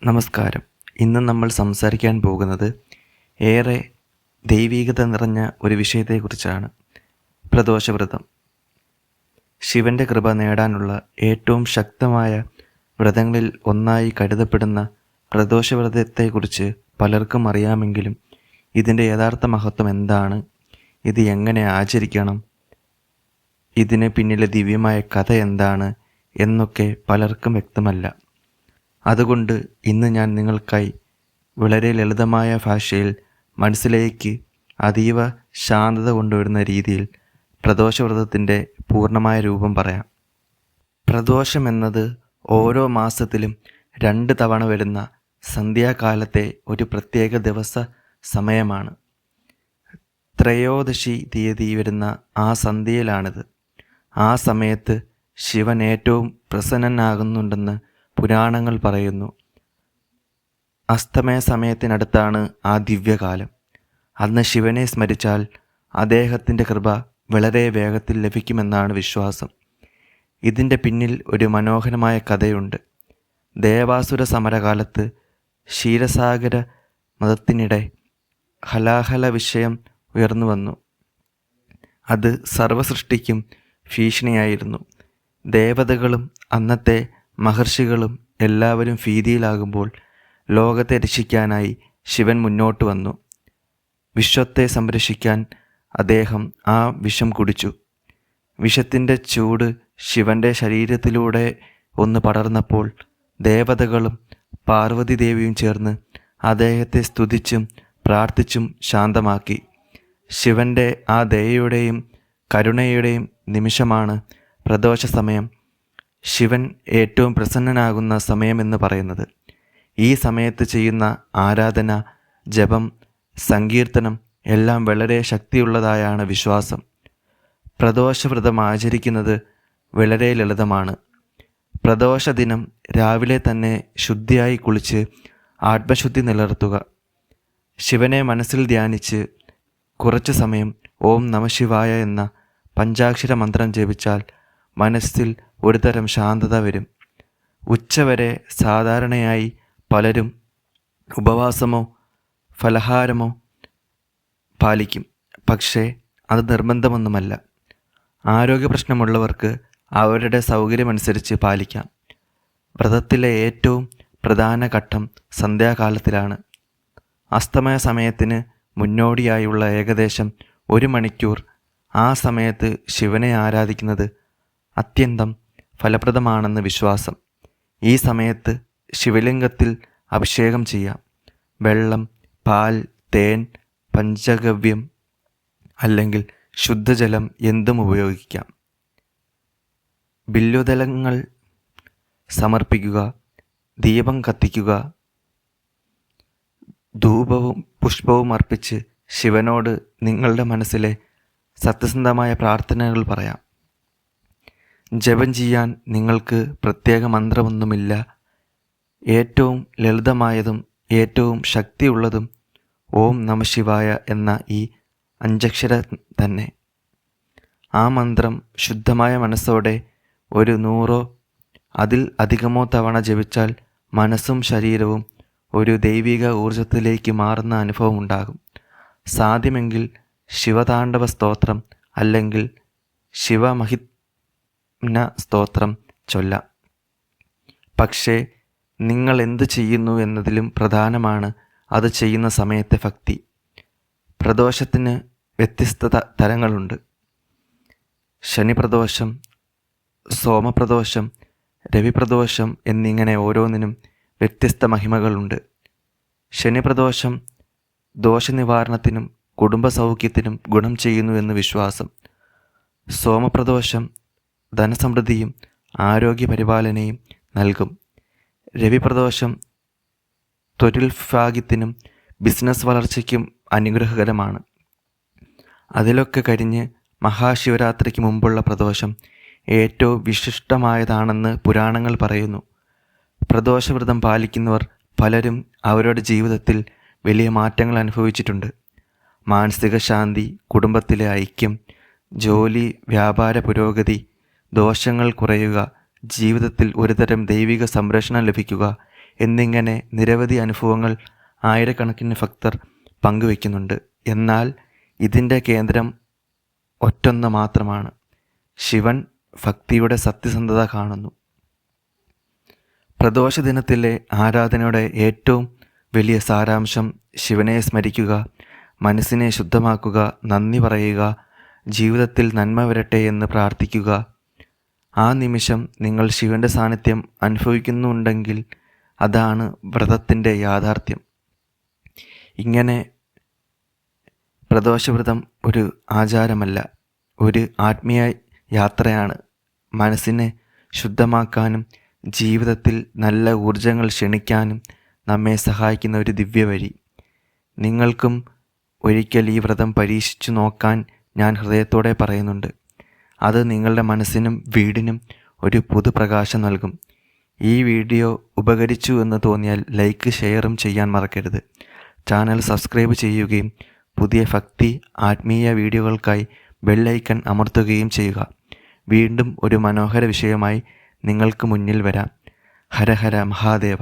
നമസ്കാരം. ഇന്ന് നമ്മൾ സംസാരിക്കാൻ പോകുന്നത് ഏറെ ദൈവീകത നിറഞ്ഞ ഒരു വിഷയത്തെക്കുറിച്ചാണ്. പ്രദോഷവ്രതം. ശിവൻ്റെ കൃപ നേടാനുള്ള ഏറ്റവും ശക്തമായ വ്രതങ്ങളിൽ ഒന്നായി കരുതപ്പെടുന്ന പ്രദോഷവ്രതത്തെക്കുറിച്ച് പലർക്കും അറിയാമെങ്കിലും ഇതിൻ്റെ യഥാർത്ഥ മഹത്വം എന്താണ്, ഇത് എങ്ങനെ ആചരിക്കണം, ഇതിന് പിന്നിലെ ദിവ്യമായ കഥ എന്താണ് എന്നൊക്കെ പലർക്കും വ്യക്തമല്ല. അതുകൊണ്ട് ഇന്ന് ഞാൻ നിങ്ങൾക്കായി വളരെ ലളിതമായ ഭാഷയിൽ മനസ്സിലേക്ക് അതീവ ശാന്തത കൊണ്ടുവരുന്ന രീതിയിൽ പ്രദോഷവ്രതത്തിൻ്റെ പൂർണ്ണമായ രൂപം പറയാം. പ്രദോഷം എന്നത് ഓരോ മാസത്തിലും 2 തവണ വരുന്ന സന്ധ്യാകാലത്തെ ഒരു പ്രത്യേക ദിവസ സമയമാണ്. ത്രയോദശി തീയതി വരുന്ന ആ സന്ധ്യയിലാണിത്. ആ സമയത്ത് ശിവൻ ഏറ്റവും പ്രസന്നനാകുന്നുണ്ടെന്ന് പുരാണങ്ങൾ പറയുന്നു. അസ്തമയ സമയത്തിനടുത്താണ് ആ ദിവ്യകാലം. അന്ന് ശിവനെ സ്മരിച്ചാൽ അദ്ദേഹത്തിൻ്റെ കൃപ വളരെ വേഗത്തിൽ ലഭിക്കുമെന്നാണ് വിശ്വാസം. ഇതിൻ്റെ പിന്നിൽ ഒരു മനോഹരമായ കഥയുണ്ട്. ദേവാസുര സമരകാലത്ത് ക്ഷീരസാഗര മതത്തിനിടെ ഹലാഹല വിഷയം ഉയർന്നു വന്നു. അത് സർവസൃഷ്ടിക്കും ഭീഷണിയായിരുന്നു. ദേവതകളും അന്നത്തെ മഹർഷികളും എല്ലാവരും ഭീതിയിലാകുമ്പോൾ ലോകത്തെ രക്ഷിക്കാനായി ശിവൻ മുന്നോട്ട് വന്നു. വിശ്വത്തെ സംരക്ഷിക്കാൻ അദ്ദേഹം ആ വിഷം കുടിച്ചു. വിഷത്തിൻ്റെ ചൂട് ശിവൻ്റെ ശരീരത്തിലൂടെ ഒന്ന് പടർന്നപ്പോൾ ദേവതകളും പാർവതി ദേവിയും ചേർന്ന് അദ്ദേഹത്തെ സ്തുതിച്ചും പ്രാർത്ഥിച്ചും ശാന്തമാക്കി. ശിവൻ്റെ ആ ദയയുടെയും കരുണയുടെയും നിമിഷമാണ് പ്രദോഷ സമയം, ശിവൻ ഏറ്റവും പ്രസന്നനാകുന്ന സമയമെന്ന് പറയുന്നത്. ഈ സമയത്ത് ചെയ്യുന്ന ആരാധന, ജപം, സങ്കീർത്തനം എല്ലാം വളരെ ശക്തിയുള്ളതായാണ് വിശ്വാസം. പ്രദോഷവ്രതം ആചരിക്കുന്നത് വളരെ ലളിതമാണ്. പ്രദോഷ ദിനം രാവിലെ തന്നെ ശുദ്ധിയായി കുളിച്ച് ആത്മശുദ്ധി നിലനിർത്തുക. ശിവനെ മനസ്സിൽ ധ്യാനിച്ച് കുറച്ചു സമയം ഓം നമഃശിവായ എന്ന പഞ്ചാക്ഷര മന്ത്രം ജപിച്ചാൽ മനസ്സിൽ ഒരുതരം ശാന്തത വരും. ഉച്ചവരെ സാധാരണയായി പലരും ഉപവാസമോ ഫലഹാരമോ പാലിക്കും. പക്ഷേ അത് നിർബന്ധമൊന്നുമല്ല. ആരോഗ്യ പ്രശ്നമുള്ളവർക്ക് അവരുടെ സൗകര്യമനുസരിച്ച് പാലിക്കാം. വ്രതത്തിലെ ഏറ്റവും പ്രധാന ഘട്ടം സന്ധ്യാകാലത്തിലാണ്. അസ്തമയ സമയത്തിന് മുന്നോടിയായുള്ള ഏകദേശം 1 മണിക്കൂർ ആ സമയത്ത് ശിവനെ ആരാധിക്കുന്നത് അത്യന്തം ഫലപ്രദമാണെന്ന് വിശ്വാസം. ഈ സമയത്ത് ശിവലിംഗത്തിൽ അഭിഷേകം ചെയ്യാം. വെള്ളം, പാൽ, തേൻ, പഞ്ചഗവ്യം അല്ലെങ്കിൽ ശുദ്ധജലം എന്തും ഉപയോഗിക്കാം. ബില്വദളങ്ങൾ സമർപ്പിക്കുക, ദീപം കത്തിക്കുക, ധൂപവും പുഷ്പവും അർപ്പിച്ച് ശിവനോട് നിങ്ങളുടെ മനസ്സിലെ സത്യസന്ധമായ പ്രാർത്ഥനകൾ പറയാം. ജപം ചെയ്യാൻ നിങ്ങൾക്ക് പ്രത്യേക മന്ത്രമൊന്നുമില്ല. ഏറ്റവും ലളിതമായതും ഏറ്റവും ശക്തിയുള്ളതും ഓം നമഃശിവായ എന്ന ഈ 5 തന്നെ. ആ മന്ത്രം ശുദ്ധമായ മനസ്സോടെ 100 അതിൽ അധികമോ തവണ ജപിച്ചാൽ മനസ്സും ശരീരവും ഒരു ദൈവിക ഊർജത്തിലേക്ക് മാറുന്ന അനുഭവം ഉണ്ടാകും. സാധ്യമെങ്കിൽ ശിവതാണ്ഡവ സ്തോത്രം അല്ലെങ്കിൽ ശിവമഹിമ്ന സ്തോത്രം ചൊല്ലാം. പക്ഷേ നിങ്ങൾ എന്ത് ചെയ്യുന്നു എന്നതിലും പ്രധാനമാണ് അത് ചെയ്യുന്ന സമയത്തെ ഭക്തി. പ്രദോഷത്തിന് വ്യത്യസ്ത തരങ്ങളുണ്ട്. ശനിപ്രദോഷം, സോമപ്രദോഷം, രവിപ്രദോഷം എന്നിങ്ങനെ ഓരോന്നിനും വ്യത്യസ്ത മഹിമകളുണ്ട്. ശനിപ്രദോഷം ദോഷനിവാരണത്തിനും കുടുംബസൗഖ്യത്തിനും ഗുണം ചെയ്യുന്നു എന്ന് വിശ്വാസം. സോമപ്രദോഷം ധനസമൃദ്ധിയും ആരോഗ്യപരിപാലനയും നൽകും. രവിപ്രദോഷം തൊഴിൽഭാഗ്യത്തിനും ബിസിനസ് വളർച്ചയ്ക്കും അനുഗ്രഹകരമാണ്. അതിലൊക്കെ കഴിഞ്ഞ് മഹാശിവരാത്രിക്ക് മുമ്പുള്ള പ്രദോഷം ഏറ്റവും വിശിഷ്ടമായതാണെന്ന് പുരാണങ്ങൾ പറയുന്നു. പ്രദോഷവ്രതം പാലിക്കുന്നവർ പലരും അവരുടെ ജീവിതത്തിൽ വലിയ മാറ്റങ്ങൾ അനുഭവിച്ചിട്ടുണ്ട്. മാനസിക ശാന്തി, കുടുംബത്തിലെ ഐക്യം, ജോലി വ്യാപാര പുരോഗതി, ദോഷങ്ങൾ കുറയുക, ജീവിതത്തിൽ ഒരുതരം ദൈവിക സംരക്ഷണം ലഭിക്കുക എന്നിങ്ങനെ നിരവധി അനുഭവങ്ങൾ ആയിരക്കണക്കിന് ഭക്തർ പങ്കുവയ്ക്കുന്നുണ്ട്. എന്നാൽ ഇതിൻ്റെ കേന്ദ്രം ഒറ്റൊന്ന് മാത്രമാണ്. ശിവൻ ഭക്തിയുടെ സത്യസന്ധത കാണുന്നു. പ്രദോഷ ദിനത്തിലെ ആരാധനയുടെ ഏറ്റവും വലിയ സാരാംശം ശിവനെ സ്മരിക്കുക, മനസ്സിനെ ശുദ്ധമാക്കുക, നന്ദി പറയുക, ജീവിതത്തിൽ നന്മ വരട്ടെ എന്ന് പ്രാർത്ഥിക്കുക. ആ നിമിഷം നിങ്ങൾ ശിവൻ്റെ സാന്നിധ്യം അനുഭവിക്കുന്നുണ്ടെങ്കിൽ അതാണ് വ്രതത്തിൻ്റെ യാഥാർത്ഥ്യം. ഇങ്ങനെ പ്രദോഷവ്രതം ഒരു ആചാരമല്ല, ഒരു ആത്മീയ യാത്രയാണ്. മനസ്സിനെ ശുദ്ധമാക്കാനും ജീവിതത്തിൽ നല്ല ഊർജങ്ങൾ ക്ഷണിക്കാനും നമ്മെ സഹായിക്കുന്ന ഒരു ദിവ്യവഴി. നിങ്ങൾക്കും ഒരിക്കൽ ഈ വ്രതം പരീക്ഷിച്ചു നോക്കാൻ ഞാൻ ഹൃദയത്തോടെ പറയുന്നുണ്ട്. അത് നിങ്ങളുടെ മനസ്സിനും വീടിനും ഒരു പുതുപ്രകാശം നൽകും. ഈ വീഡിയോ ഉപകരിച്ചു എന്ന് തോന്നിയാൽ ലൈക്ക്, ഷെയറും ചെയ്യാൻ മറക്കരുത്. ചാനൽ സബ്സ്ക്രൈബ് ചെയ്യുകയും പുതിയ ഭക്തി ആത്മീയ വീഡിയോകൾക്കായി ബെല്ലൈക്കൺ അമർത്തുകയും ചെയ്യുക. വീണ്ടും ഒരു മനോഹര വിഷയമായി നിങ്ങൾക്ക് മുന്നിൽ വരാം. ഹര ഹര മഹാദേവ.